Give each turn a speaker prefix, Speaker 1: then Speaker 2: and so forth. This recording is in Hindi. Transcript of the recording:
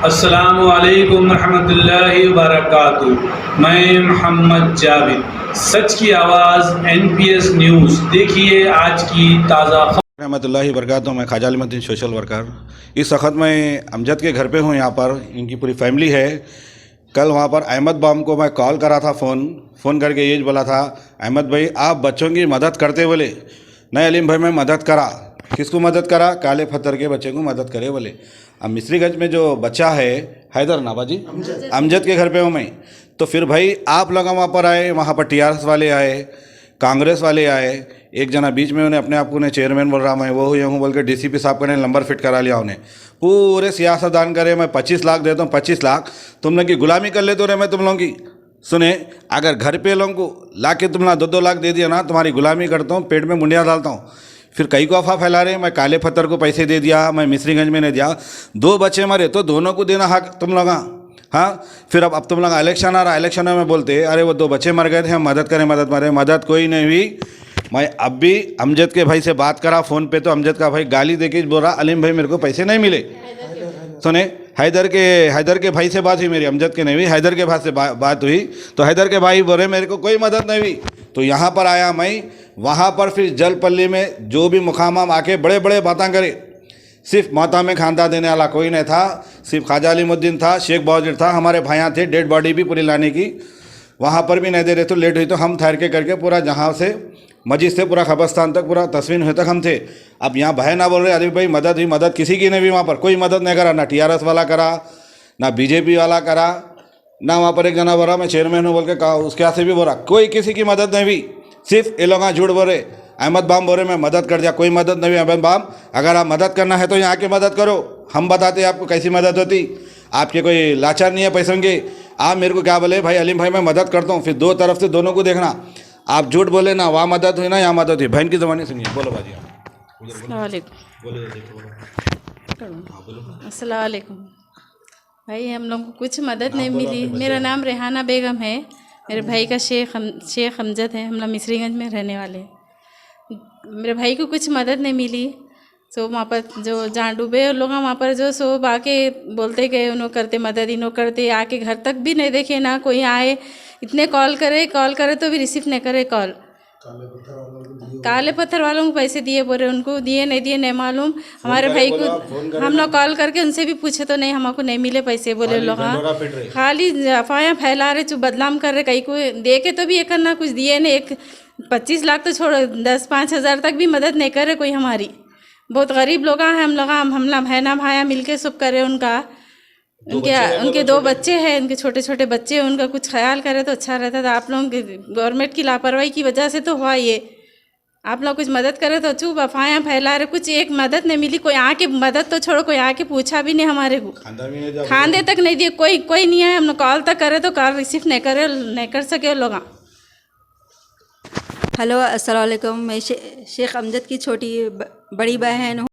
Speaker 1: अस्सलामु अलैकुम रहमतुल्लाहि व बरकातुहू। मैं मोहम्मद जावेद, सच की आवाज़ NPS न्यूज़। देखिए आज की ताज़ा खबर।
Speaker 2: रहमतुल्लाहि वबरकातुहू। मैं ख्वाजा अलीमुद्दीन सोशल वर्कर। इस वक्त मैं अमजद के घर पे हूँ। यहाँ पर इनकी पूरी फैमिली है। कल वहाँ पर अहमद बाम को मैं कॉल करा था, फ़ोन करके ये बोला था, अहमद भाई आप बच्चों की मदद करते बोले। नहीं अलीम भाई मैं मदद करा। किसको मदद करा? काले पत्थर के बच्चे को मदद करे बोले। अब मिस्रीगंज में जो बच्चा है हैदर नाबाजी अमजद के घर पे हूँ मैं। तो फिर भाई आप लोग वहाँ पर आए, वहाँ पर TRS वाले आए, कांग्रेस वाले आए। एक जना बीच में उन्हें अपने आप को उन्हें चेयरमैन बोल रहा, मैं वो हूँ बोल के DCP साहब का नंबर फिट करा लिया उन्हें। पूरे सियासतदान करे मैं 25 लाख देता हूँ, 25 लाख तुम लोग की गुलामी कर ले तो रहे मैं तुम लोगों की। सुने, अगर घर पे लोगों को ला के तुम 2-2 लाख दे दिया ना, तुम्हारी गुलामी करता हूँ, पेट में मुंडिया डालता हूँ। फिर कई को अफवाह फैला रहे मैं काले पत्थर को पैसे दे दिया, मैं मिस्रीगंज में नहीं दिया। 2 बच्चे मरे तो दोनों को देना हक तुम लोग। हाँ, फिर अब तुम लोग इलेक्शन आ रहा, इलेक्शन में बोलते अरे वो 2 बच्चे मर गए थे, हम मदद करें, मदद कोई नहीं हुई। मैं अब भी अमजद के भाई से बात करा फ़ोन पे, तो अमजद का भाई गाली देके बोल रहा अलीम भाई मेरे को पैसे नहीं मिले। सुने, हैदर के भाई से बात हुई मेरी, अमजद के नहीं हुई, हैदर के भाई से बात हुई। तो हैदर के भाई बोले मेरे को कोई मदद नहीं हुई। तो यहाँ पर आया मैं, वहाँ पर फिर जलपल्ली में जो भी मुकाम आके बड़े बड़े बातें करे। सिर्फ माता में खांदा देने वाला कोई नहीं था, सिर्फ ख्वाजा अलीमुद्दीन था, शेख बहादुर था, हमारे भाइयाँ थे। डेड बॉडी भी पूरी लाने की वहाँ पर भी नहीं दे रहे, तो लेट हुई तो हम ठहर के करके पूरा जहाँ से मस्जिद से पूरा कब्रस्तान तक पूरा तस्वीर हुए तक हम थे। अब यहाँ भाई ना बोल रहे अरे भाई मदद हुई, मदद किसी की नहीं हुई। वहाँ पर कोई मदद नहीं करा, ना TRS वाला करा, ना BJP वाला करा, ना वहाँ पर एक जना बोला मैं चेयरमैन हूँ बोल के कहा, उसके यहाँ से भी बोला कोई किसी की मदद नहीं हुई। सिर्फ ये लोग झूठ बोल रहे। अहमद बाम बोल रहे मैं मदद कर दिया, कोई मदद नहीं हुई। अहमद बाम अगर आप मदद करना है तो यहाँ के मदद करो, हम बताते आपको कैसी मदद होती। आपके कोई लाचार नहीं है पैसों के। आप मेरे को क्या बोले भाई अलीम भाई मैं मदद करता हूँ, फिर 2 तरफ से दोनों को देखना। आप झूठ बोले ना, वहाँ मदद हुई ना यहाँ मदद हुई। बहन की ज़बानी सुनिए, बोलो बाजी।
Speaker 3: अस्सलाम वालेकुम। भाई हम लोग को कुछ मदद नहीं मिली। मेरा नाम रेहाना बेगम है, मेरे भाई का शेख अमजद है, हम लोग मिस्रीगंज में रहने वाले हैं। मेरे भाई को कुछ मदद नहीं मिली। सो वहाँ पर जो जहाँ डूबे लोग वहाँ पर जो सो आके बोलते गए उन्होंने करते मदद, इन्हों करते, आके घर तक भी नहीं देखे, ना कोई आए। इतने कॉल करे तो भी रिसीव नहीं करे कॉल। काले पत्थर वालों को पैसे दिए बोले, उनको दिए नहीं मालूम। हमारे भाई को हम लोग कॉल करके उनसे भी पूछे तो नहीं, हमको नहीं मिले पैसे बोले लोग। खाली अफवाहें फैला रहे, चुप बदनाम कर रहे। कहीं को दे के तो भी एक ना कुछ दिए नहीं। 25 लाख तो छोड़ो, 10-5 हज़ार तक भी मदद नहीं करे कोई हमारी। बहुत गरीब लोग हैं हम लोग। हमला बहना भाया मिल के सब करे उनका। उनके 2 बच्चे हैं, उनके छोटे छोटे बच्चे, उनका कुछ ख्याल करे तो अच्छा रहता था। आप लोगों की गवर्नमेंट की लापरवाही की वजह से तो हुआ ये। आप लोग कुछ मदद करे तो चुप अफवाहें फैला रहे, कुछ एक मदद नहीं मिली। कोई आके मदद तो छोड़ो, कोई आके पूछा भी नहीं हमारे को, खाने तक नहीं दिए। कोई नहीं है। हम लोग कॉल तक करे तो कॉल रिसीव नहीं कर सके लोग।
Speaker 4: हेलो अस्सलाम वालेकुम। मैं शेख अमजद की बड़ी बहन हूँ।